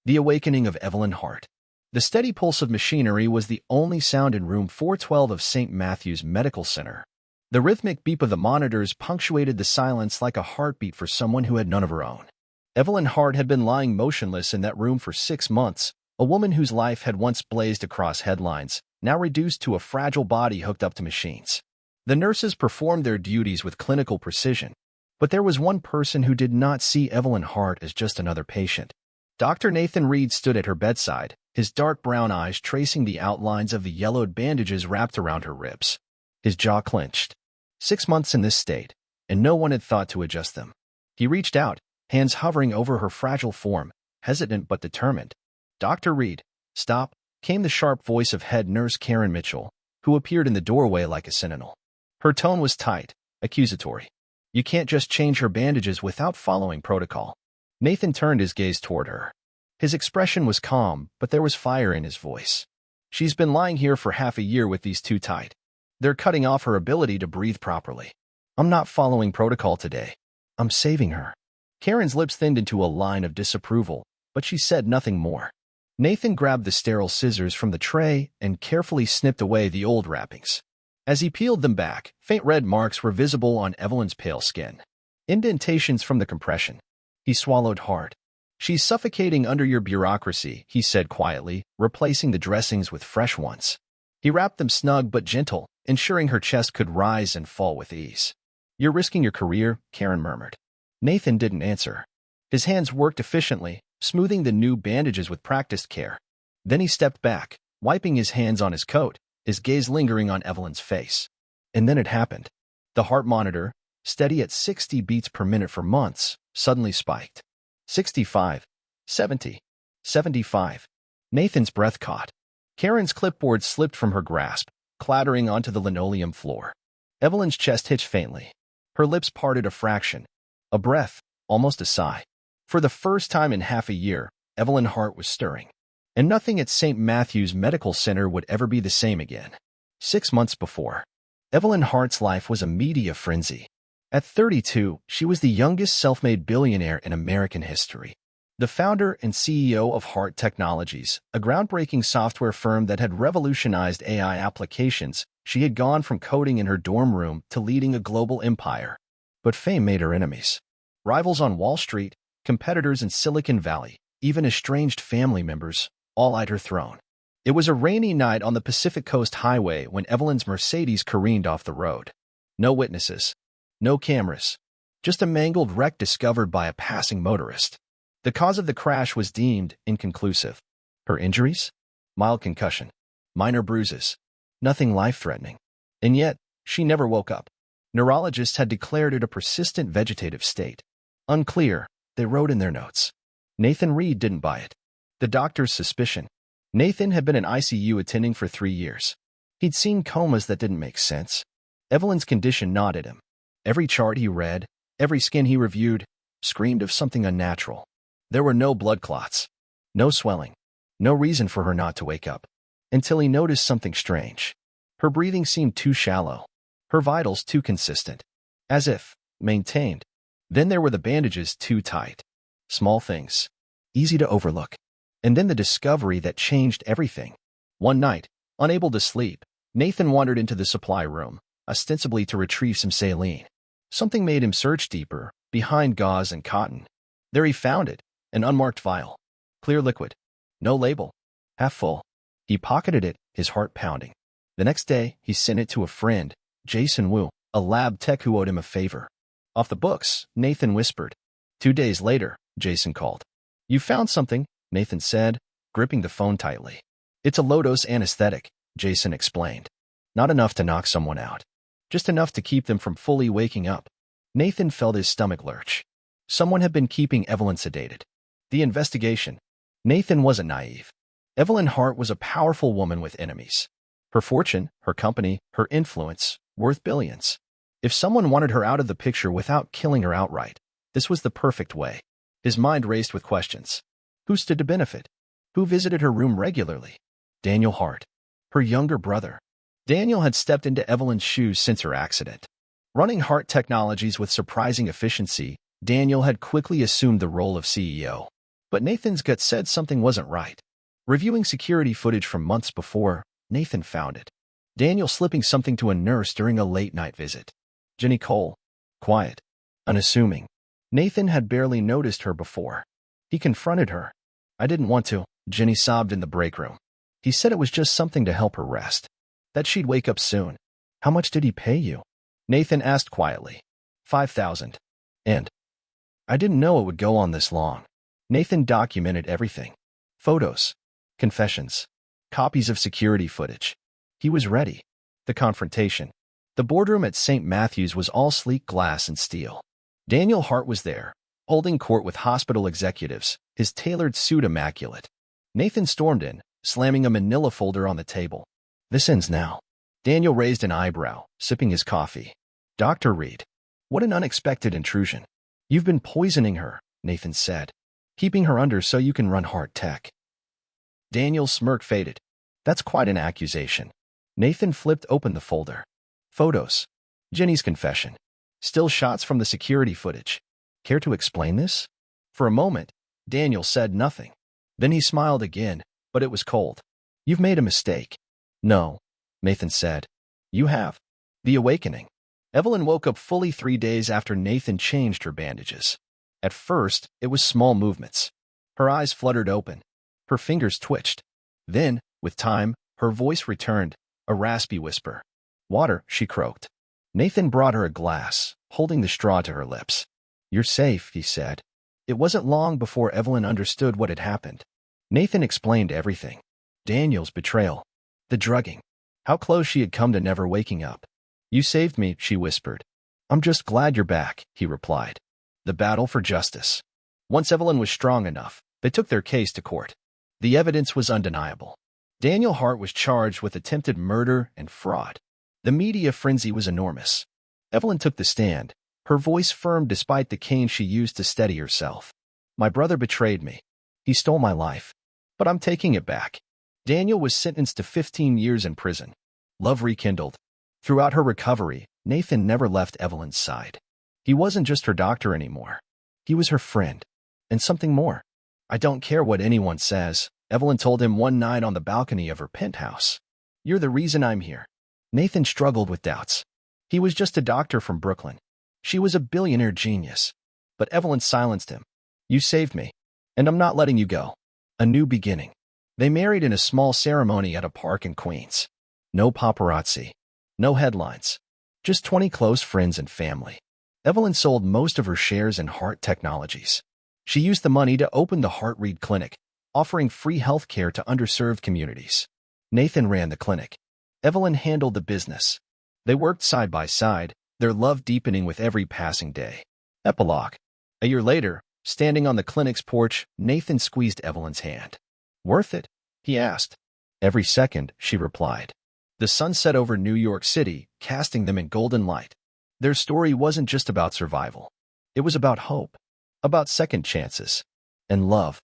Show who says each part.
Speaker 1: The awakening of Evelyn Hart. The steady pulse of machinery was the only sound in room 412 of St. Matthew's Medical Center. The rhythmic beep of the monitors punctuated the silence like a heartbeat for someone who had none of her own. Evelyn Hart had been lying motionless in that room for 6 months, a woman whose life had once blazed across headlines, now reduced to a fragile body hooked up to machines. The nurses performed their duties with clinical precision, but there was one person who did not see Evelyn Hart as just another patient. Dr. Nathan Reed stood at her bedside, his dark brown eyes tracing the outlines of the yellowed bandages wrapped around her ribs. His jaw clenched. 6 months in this state, and no one had thought to adjust them. He reached out, hands hovering over her fragile form, hesitant but determined. "Dr. Reed, stop," came the sharp voice of head nurse Karen Mitchell, who appeared in the doorway like a sentinel. Her tone was tight, accusatory. "You can't just change her bandages without following protocol." Nathan turned his gaze toward her. His expression was calm, but there was fire in his voice. "She's been lying here for half a year with these too tight. They're cutting off her ability to breathe properly. I'm not following protocol today. I'm saving her." Karen's lips thinned into a line of disapproval, but she said nothing more. Nathan grabbed the sterile scissors from the tray and carefully snipped away the old wrappings. As he peeled them back, faint red marks were visible on Evelyn's pale skin. Indentations from the compression. He swallowed hard. "She's suffocating under your bureaucracy," he said quietly, replacing the dressings with fresh ones. He wrapped them snug but gentle, ensuring her chest could rise and fall with ease. "You're risking your career," Karen murmured. Nathan didn't answer. His hands worked efficiently, smoothing the new bandages with practiced care. Then he stepped back, wiping his hands on his coat, his gaze lingering on Evelyn's face. And then it happened. The heart monitor, steady at 60 beats per minute for months, suddenly spiked. 65, 70, 75. Nathan's breath caught. Karen's clipboard slipped from her grasp, clattering onto the linoleum floor. Evelyn's chest hitched faintly. Her lips parted a fraction. A breath, almost a sigh. For the first time in half a year, Evelyn Hart was stirring. And nothing at St. Matthew's Medical Center would ever be the same again. 6 months before, Evelyn Hart's life was a media frenzy. At 32, she was the youngest self-made billionaire in American history. The founder and CEO of Hart Technologies, a groundbreaking software firm that had revolutionized AI applications, she had gone from coding in her dorm room to leading a global empire. But fame made her enemies. Rivals on Wall Street, competitors in Silicon Valley, even estranged family members, all eyed her throne. It was a rainy night on the Pacific Coast Highway when Evelyn's Mercedes careened off the road. No witnesses. No cameras. Just a mangled wreck discovered by a passing motorist. The cause of the crash was deemed inconclusive. Her injuries? Mild concussion. Minor bruises. Nothing life-threatening. And yet, she never woke up. Neurologists had declared it a persistent vegetative state. Unclear, they wrote in their notes. Nathan Reed didn't buy it. The doctor's suspicion. Nathan had been an ICU attending for 3 years. He'd seen comas that didn't make sense. Evelyn's condition gnawed at him. Every chart he read, every scan he reviewed, screamed of something unnatural. There were no blood clots, no swelling, no reason for her not to wake up. Until he noticed something strange. Her breathing seemed too shallow. Her vitals too consistent. As if maintained. Then there were the bandages too tight. Small things. Easy to overlook. And then the discovery that changed everything. One night, unable to sleep, Nathan wandered into the supply room, ostensibly to retrieve some saline. Something made him search deeper, behind gauze and cotton. There he found it, an unmarked vial. Clear liquid. No label. Half full. He pocketed it, his heart pounding. The next day, he sent it to a friend, Jason Wu, a lab tech who owed him a favor. "Off the books," Nathan whispered. 2 days later, Jason called. "You found something," Nathan said, gripping the phone tightly. "It's a low-dose anesthetic," Jason explained. "Not enough to knock someone out. Just enough to keep them from fully waking up." Nathan felt his stomach lurch. Someone had been keeping Evelyn sedated. The investigation. Nathan wasn't naive. Evelyn Hart was a powerful woman with enemies. Her fortune, her company, her influence, worth billions. If someone wanted her out of the picture without killing her outright, this was the perfect way. His mind raced with questions. Who stood to benefit? Who visited her room regularly? Daniel Hart. Her younger brother. Daniel had stepped into Evelyn's shoes since her accident. Running Hart Technologies with surprising efficiency, Daniel had quickly assumed the role of CEO. But Nathan's gut said something wasn't right. Reviewing security footage from months before, Nathan found it. Daniel slipping something to a nurse during a late-night visit. Jenny Cole. Quiet. Unassuming. Nathan had barely noticed her before. He confronted her. I didn't want to, Jenny sobbed in the break room. He said it was just something to help her rest. That she'd wake up soon. How much did he pay you? Nathan asked quietly. 5,000. And I didn't know it would go on this long. Nathan documented everything. Photos. Confessions. Copies of security footage. He was ready. The confrontation. The boardroom at St. Matthew's was all sleek glass and steel. Daniel Hart was there, holding court with hospital executives, his tailored suit immaculate. Nathan stormed in, slamming a manila folder on the table. This ends now. Daniel raised an eyebrow, sipping his coffee. Dr. Reed. What an unexpected intrusion. You've been poisoning her, Nathan said. Keeping her under so you can run hard tech. Daniel's smirk faded. That's quite an accusation. Nathan flipped open the folder. Photos. Jenny's confession. Still shots from the security footage. Care to explain this? For a moment, Daniel said nothing. Then he smiled again, but it was cold. You've made a mistake. No, Nathan said. You have. The awakening. Evelyn woke up fully 3 days after Nathan changed her bandages. At first, it was small movements. Her eyes fluttered open. Her fingers twitched. Then, with time, her voice returned, a raspy whisper. Water, she croaked. Nathan brought her a glass, holding the straw to her lips. You're safe, he said. It wasn't long before Evelyn understood what had happened. Nathan explained everything. Daniel's betrayal. The drugging. How close she had come to never waking up. You saved me, she whispered. I'm just glad you're back, he replied. The battle for justice. Once Evelyn was strong enough, they took their case to court. The evidence was undeniable. Daniel Hart was charged with attempted murder and fraud. The media frenzy was enormous. Evelyn took the stand, her voice firm despite the cane she used to steady herself. My brother betrayed me. He stole my life. But I'm taking it back. Daniel was sentenced to 15 years in prison. Love rekindled. Throughout her recovery, Nathan never left Evelyn's side. He wasn't just her doctor anymore. He was her friend. And something more. I don't care what anyone says, Evelyn told him one night on the balcony of her penthouse. You're the reason I'm here. Nathan struggled with doubts. He was just a doctor from Brooklyn. She was a billionaire genius. But Evelyn silenced him. You saved me. And I'm not letting you go. A new beginning. They married in a small ceremony at a park in Queens. No paparazzi. No headlines. Just 20 close friends and family. Evelyn sold most of her shares in Hart Technologies. She used the money to open the Hart Reed Clinic, offering free health care to underserved communities. Nathan ran the clinic. Evelyn handled the business. They worked side by side, their love deepening with every passing day. Epilogue. A year later, standing on the clinic's porch, Nathan squeezed Evelyn's hand. Worth it? He asked. Every second, she replied. The sun set over New York City, casting them in golden light. Their story wasn't just about survival. It was about hope, about second chances, and love.